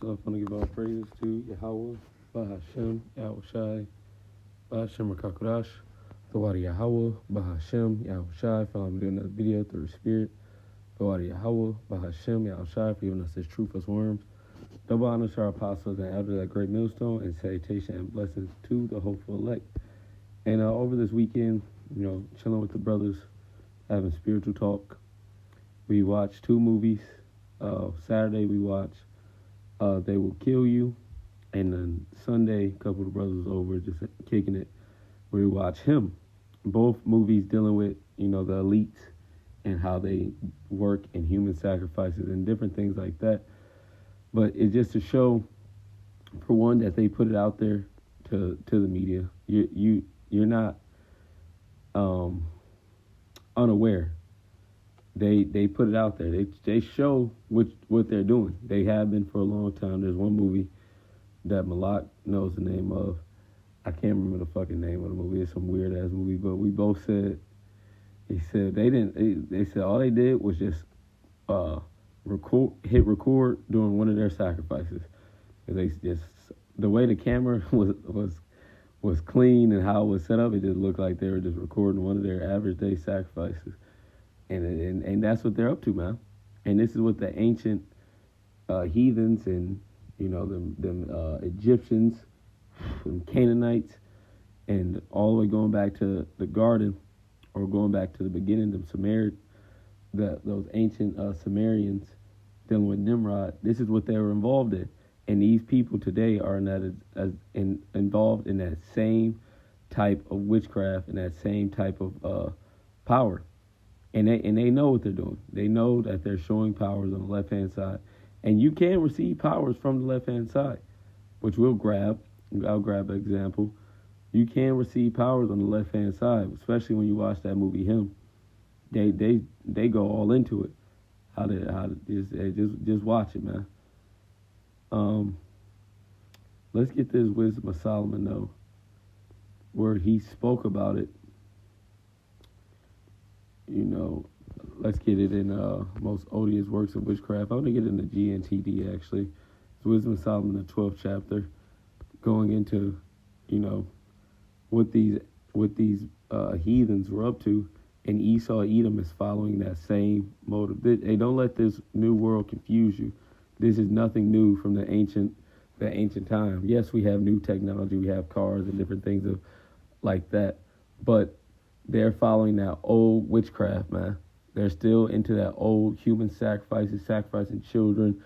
So I want to give all praises to Yahweh, Bahashem, Yahushai, Bahashem Rakakurash, Thawadi Yahweh, Bahashem, Yahushai, for I'm doing another video through the Spirit. Thawadi Yahweh, Bahashem, Yahushai, for giving us this truth as worms. Double honor to our apostles and elders at Great Millstone, and salutation and blessings to the hopeful elect. And over this weekend, chilling with the brothers, having spiritual talk. We watched two movies. Saturday we watched They Will Kill You, and then Sunday, a couple of brothers over just kicking it. We watched Him. Both movies dealing with, the elites and how they work in human sacrifices and different things like that. But it's just to show, for one, that they put it out there to the media. You're not unaware. They put it out there. They show what they're doing. They have been for a long time. There's one movie that Malak knows the name of. I can't remember the fucking name of the movie. It's some weird ass movie. But we both said, he said they didn't. They said all they did was just hit record during one of their sacrifices. They just, the way the camera was clean and how it was set up, it just looked like they were just recording one of their average day sacrifices. And that's what they're up to, man. And this is what the ancient heathens and them Egyptians and Canaanites and all the way going back to the garden, or going back to the beginning of those ancient Sumerians dealing with Nimrod. This is what they were involved in, and these people today are involved in that same type of witchcraft and that same type of power. And they know what they're doing. They know that they're showing powers on the left-hand side. And you can receive powers from the left-hand side, which we'll grab. I'll grab an example. You can receive powers on the left-hand side, especially when you watch that movie, Him. They go all into it. Just watch it, man. Let's get this Wisdom of Solomon, though, where he spoke about it. Let's get it in Most Odious Works of Witchcraft. I want to get it in the GNTD, actually. It's Wisdom of Solomon, the 12th chapter, going into, what these heathens were up to, and Esau Edom is following that same motive. Hey, don't let this new world confuse you. This is nothing new from the ancient time. Yes, we have new technology, we have cars and different things like that, but they're following that old witchcraft, man. They're still into that old human sacrifices, sacrificing children.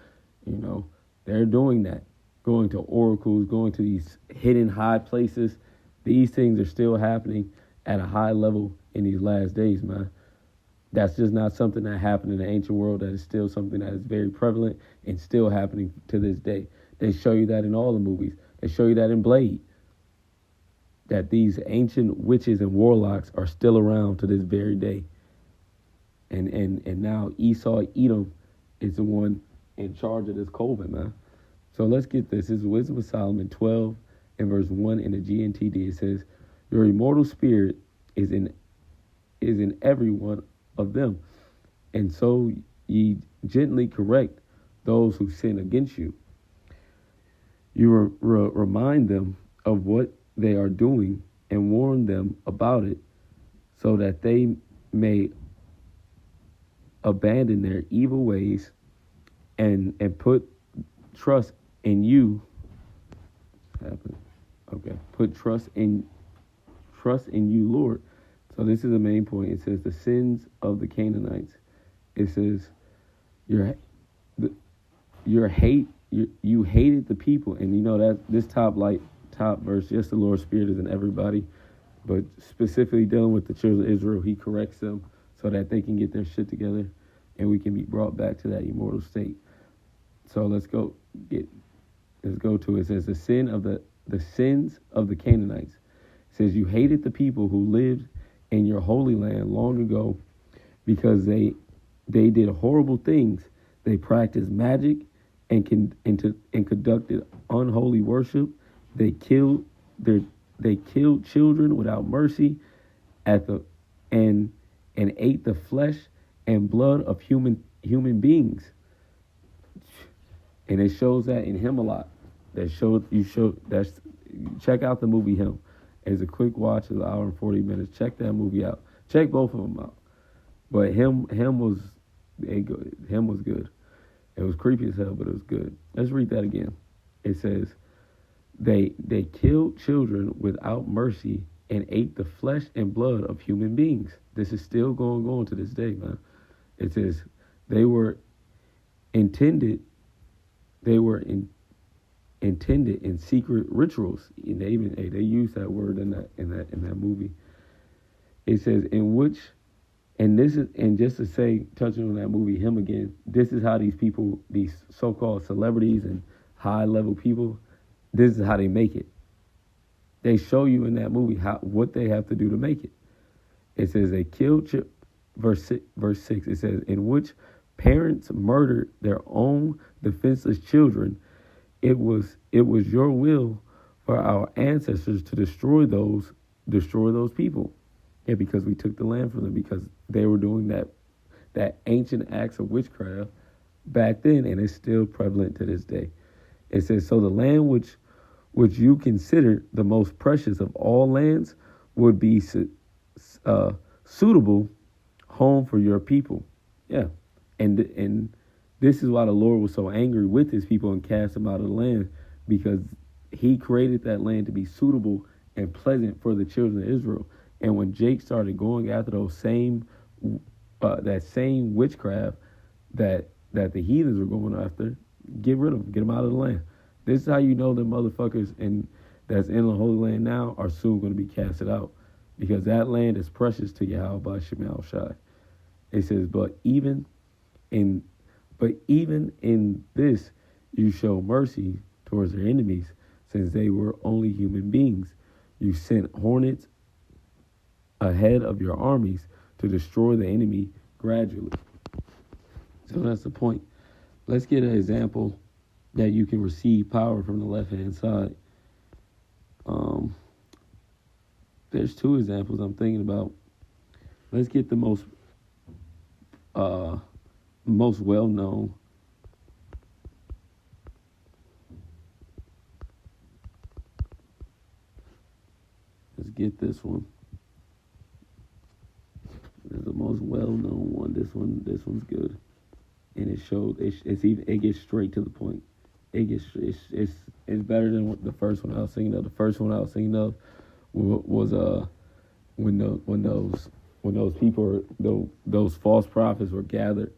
They're doing that. Going to oracles, going to these hidden high places. These things are still happening at a high level in these last days, man. That's just not something that happened in the ancient world. That is still something that is very prevalent and still happening to this day. They show you that in all the movies. They show you that in Blade. That these ancient witches and warlocks are still around to this very day. And now Esau Edom is the one in charge of this coven, man. So let's get this. This is Wisdom of Solomon 12 and verse 1 in the GNTD. It says, your immortal spirit is in every one of them, and so ye gently correct those who sin against you. You remind them of what they are doing and warn them about it, so that they may abandon their evil ways and put trust in you. Okay, put trust in you, Lord. So this is the main point. It says the sins of the Canaanites. It says you hated the people, and that this top verse. Yes, the Lord's Spirit is in everybody, but specifically dealing with the children of Israel, He corrects them so that they can get their shit together, and we can be brought back to that immortal state. So let's go to it. It says the sins of the Canaanites. It says you hated the people who lived in your holy land long ago, because they did horrible things. They practiced magic and conducted unholy worship. They killed children without mercy, and ate the flesh and blood of human beings. And it shows that in him a lot. That's check out the movie Him. It's a quick watch, it's an hour and 40 minutes. Check that movie out. Check both of them out. But him was him was good. It was creepy as hell, but it was good. Let's read that again. It says, They killed children without mercy and ate the flesh and blood of human beings. This is still going on to this day, man. It says they were intended in secret rituals. And they use that word in that movie. It says in which, and just to say, touching on that movie Him again, this is how these people, these so-called celebrities and high-level people, this is how they make it. They show you in that movie what they have to do to make it. It says they killed, verse 6, it says, in which parents murdered their own defenseless children. It was your will for our ancestors to destroy those people. Yeah, because we took the land from them, because they were doing that ancient acts of witchcraft back then, and it's still prevalent to this day. It says, so the land which you consider the most precious of all lands would be suitable home for your people. Yeah, and this is why the Lord was so angry with his people and cast them out of the land, because he created that land to be suitable and pleasant for the children of Israel. And when Jake started going after those that same witchcraft that the heathens were going after, get rid of them, get them out of the land. This is how you know the motherfuckers that's in the Holy Land now are soon going to be casted out, because that land is precious to Yahweh Shemal Shai. It says, but even in this you show mercy towards their enemies, since they were only human beings. You sent hornets ahead of your armies to destroy the enemy gradually. So that's the point. Let's get an example that you can receive power from the left-hand side. There's two examples I'm thinking about. Let's get the most well-known. Let's get this one. This is the most well-known one. This one's good, and it gets straight to the point. It's better than the first one I was thinking of. The first one I was thinking of was when those people, those false prophets were gathered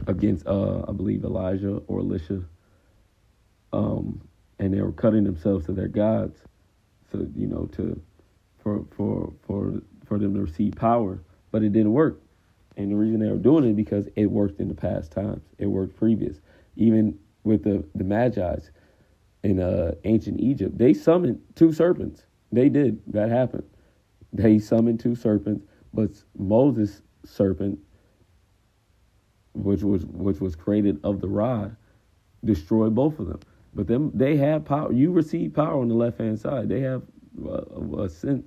against I believe Elijah or Elisha, and they were cutting themselves to their gods, so for them to receive power, but it didn't work. And the reason they were doing it because it worked in the past times. It worked previous. Even with the Magi's in ancient Egypt, they summoned two serpents. They did. That happened. They summoned two serpents, but Moses' serpent, which was created of the rod, destroyed both of them. But they have power. You receive power on the left-hand side. They have a sense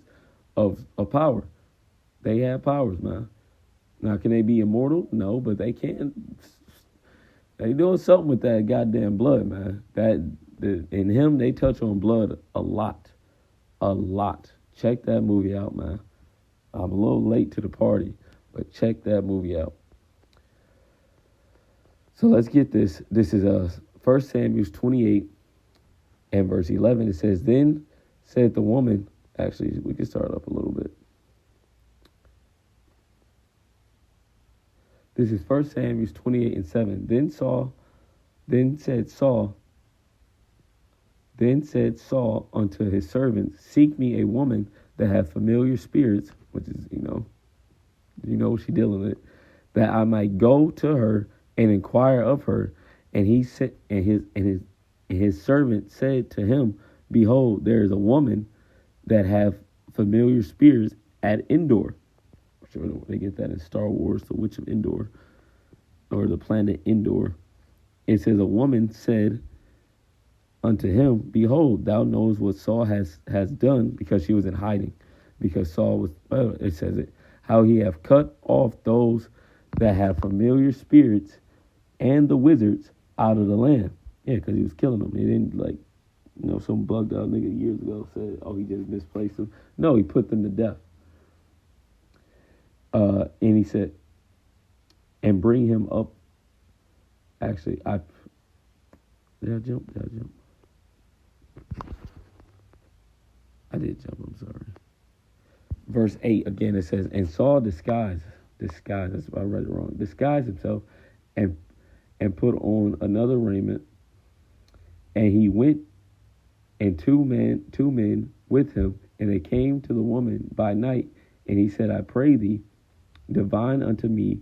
of power. They have powers, man. Now, can they be immortal? No, but they can. They doing something with that goddamn blood, man. In Him, they touch on blood a lot. Check that movie out, man. I'm a little late to the party, but check that movie out. So let's get this. This is 1 Samuel 28 and verse 11. It says, then said the woman, actually, we can start up a little bit. This is 1 Samuel 28 and 7. Then said Saul unto his servants, seek me a woman that hath familiar spirits, which is, what she dealing with, that I might go to her and inquire of her. And he said, and his servant said to him, behold, there is a woman that have familiar spirits at Endor. They get that in Star Wars, the Witch of Endor, or the planet Endor. It says, a woman said unto him, behold, thou knowest what Saul has done, because she was in hiding, because Saul was, it says it, how he have cut off those that have familiar spirits and the wizards out of the land. Yeah, because he was killing them. He didn't like, some bugged out nigga years ago said, oh, he just misplaced them. No, he put them to death. And he said, and bring him up. Actually, did I jump? I did jump, I'm sorry. Verse 8, again, it says, and Saul disguised, that's I read it wrong, disguised himself and put on another raiment, and he went, and two men with him, and they came to the woman by night, and he said, I pray thee, divine unto me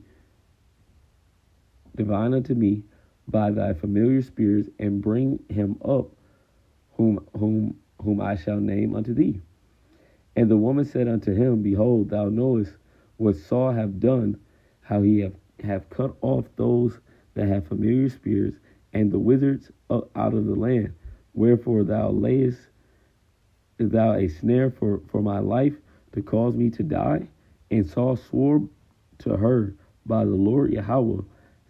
by thy familiar spirits, and bring him up, whom I shall name unto thee. And the woman said unto him, behold, thou knowest what Saul have done, how he have cut off those that have familiar spirits, and the wizards out of the land. Wherefore thou layest thou a snare for my life, to cause me to die? And Saul swore to her by the Lord Yahweh,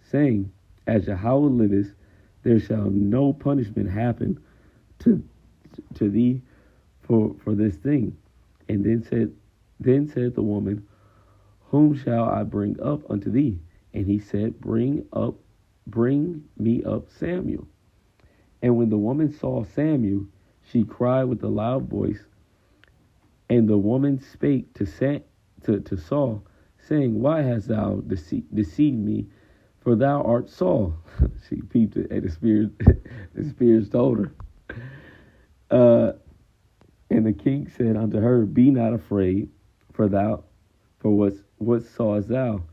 saying, as Yahweh liveth, there shall no punishment happen to thee for this thing. And then said the woman, whom shall I bring up unto thee? And he said, bring me up Samuel. And when the woman saw Samuel, she cried with a loud voice. And the woman spake to Saul, saying, why hast thou deceived me? For thou art Saul. She peeped it, and the spirits told her. And the king said unto her, be not afraid, for what sawest thou?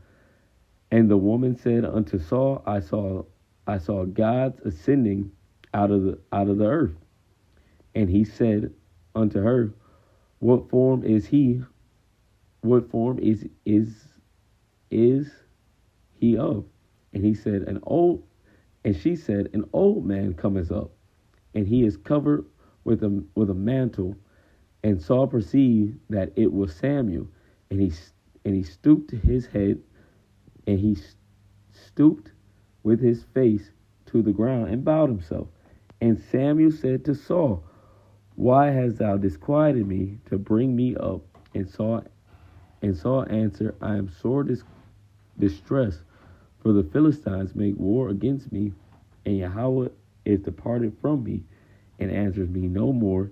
And the woman said unto Saul, I saw gods ascending out of the earth. And he said unto her, what form is he? What form is he of? And he said, she said, an old man cometh up, and he is covered with a mantle. And Saul perceived that it was Samuel, and he stooped his head, and he stooped with his face to the ground and bowed himself. And Samuel said to Saul, why hast thou disquieted me to bring me up? And Saul answered, I am sore distressed, for the Philistines make war against me, and Yahweh is departed from me, and answers me no more,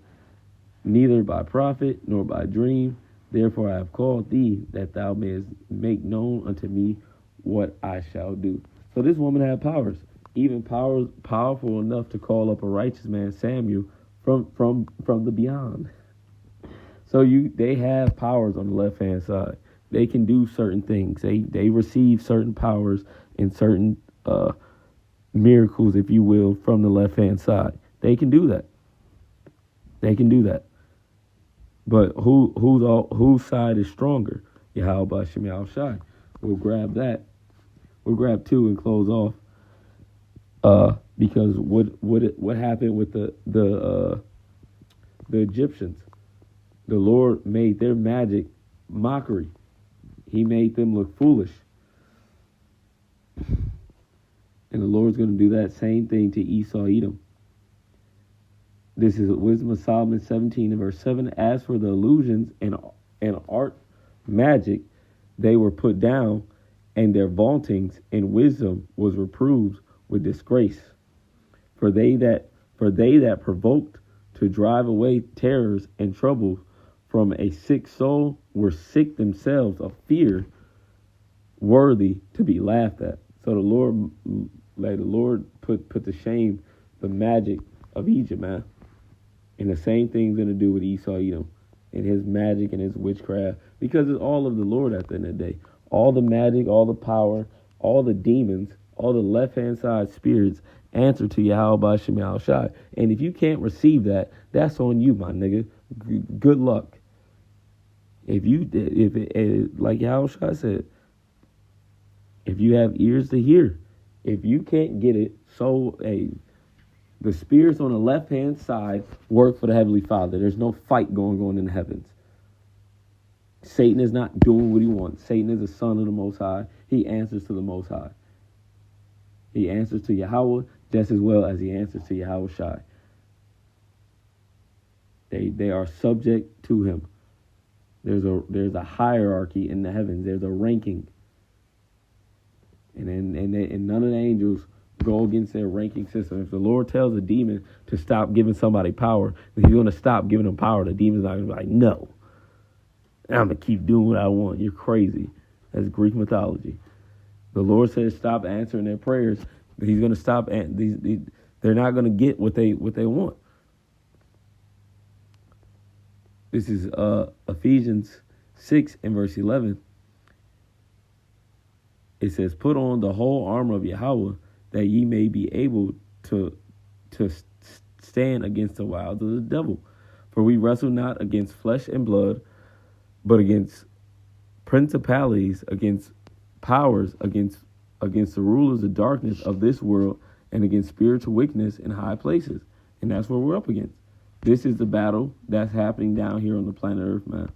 neither by prophet nor by dream. Therefore I have called thee, that thou mayest make known unto me what I shall do. So this woman had powers, even powerful enough to call up a righteous man, Samuel, from the beyond. So they have powers on the left hand side. They can do certain things. They receive certain powers and certain miracles, if you will, from the left hand side. They can do that. But whose side is stronger? Yahweh Shem Shai. We'll grab that. We'll grab two and close off. Because what happened with the Egyptians? The Lord made their magic mockery. He made them look foolish. And the Lord's going to do that same thing to Esau, Edom. This is Wisdom of Solomon 17 and verse 7. As for the illusions and art magic, they were put down, and their vauntings in wisdom was reproved with disgrace. For they that provoked to drive away terrors and troubles from a sick soul were sick themselves of fear, worthy to be laughed at. So the Lord put to shame the magic of Egypt, man. And the same thing's going to do with Esau, Edom, and his magic and his witchcraft, because it's all of the Lord at the end of the day. All the magic, all the power, all the demons, all the left-hand side spirits answer to Yahweh Shem Shai. And if you can't receive that, that's on you, my nigga. Good luck. Like Yahweh Shai said, if you have ears to hear, if you can't get it, the spirits on the left-hand side work for the Heavenly Father. There's no fight going on in the heavens. Satan is not doing what he wants. Satan is the son of the Most High. He answers to the Most High. He answers to Yahweh. just as well as he answers to Yahweh Shai. They are subject to him. There's a hierarchy in the heavens. There's a ranking, and none of the angels go against their ranking system. If the Lord tells a demon to stop giving somebody power, then he's going to stop giving them power. The demon's not going to be like, no, I'm going to keep doing what I want. You're crazy. That's Greek mythology. The Lord says stop answering their prayers. He's going to stop. They're not going to get what they want. This is Ephesians 6 and verse 11. It says, put on the whole armor of Yahweh, that ye may be able to stand against the wiles of the devil. For we wrestle not against flesh and blood, but against principalities, against powers, against the rulers of darkness of this world, and against spiritual wickedness in high places. And that's what we're up against. This is the battle that's happening down here on the planet Earth, man.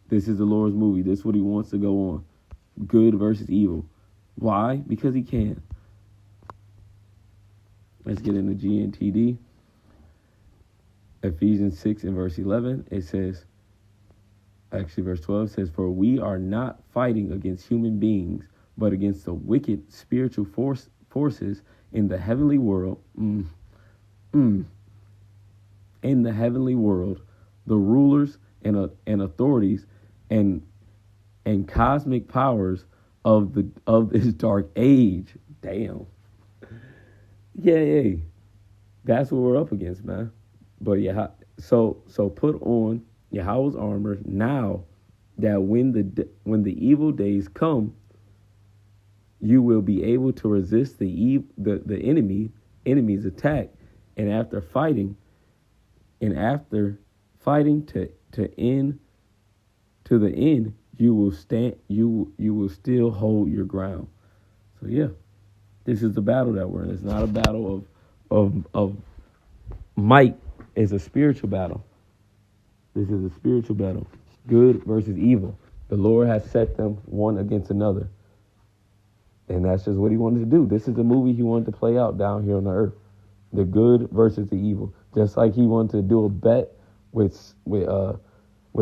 This is the Lord's movie. This is what he wants to go on. Good versus evil. Why? Because he can. Let's get into GNTD. Ephesians 6 and verse 11, it says, actually verse 12 says, for we are not fighting against human beings, but against the wicked spiritual forces in the heavenly world. In the heavenly world, the rulers and authorities and cosmic powers of this dark age. Damn. Yeah. That's what we're up against, man. But yeah, so put on Yahweh's armor now, that when the evil days come, you will be able to resist the enemy's attack, and after fighting to the end, you will stand. You will still hold your ground. So yeah, this is the battle that we're in. It's not a battle of might. It's a spiritual battle. This is a spiritual battle. Good versus evil. The Lord has set them one against another. And that's just what he wanted to do. This is the movie he wanted to play out down here on the earth. The good versus the evil. Just like he wanted to do a bet with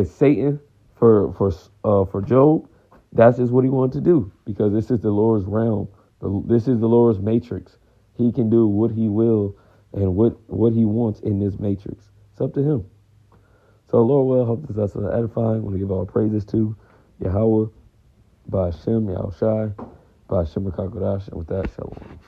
Satan for Job. That's just what he wanted to do. Because this is the Lord's realm. This is the Lord's matrix. He can do what he will and what he wants in this matrix. It's up to him. So Lord will hope this is edifying. I want to give all praises to Yahweh, by Hashem, Yahweh Shai, by Hashem Rakakodash, and with that, shalom.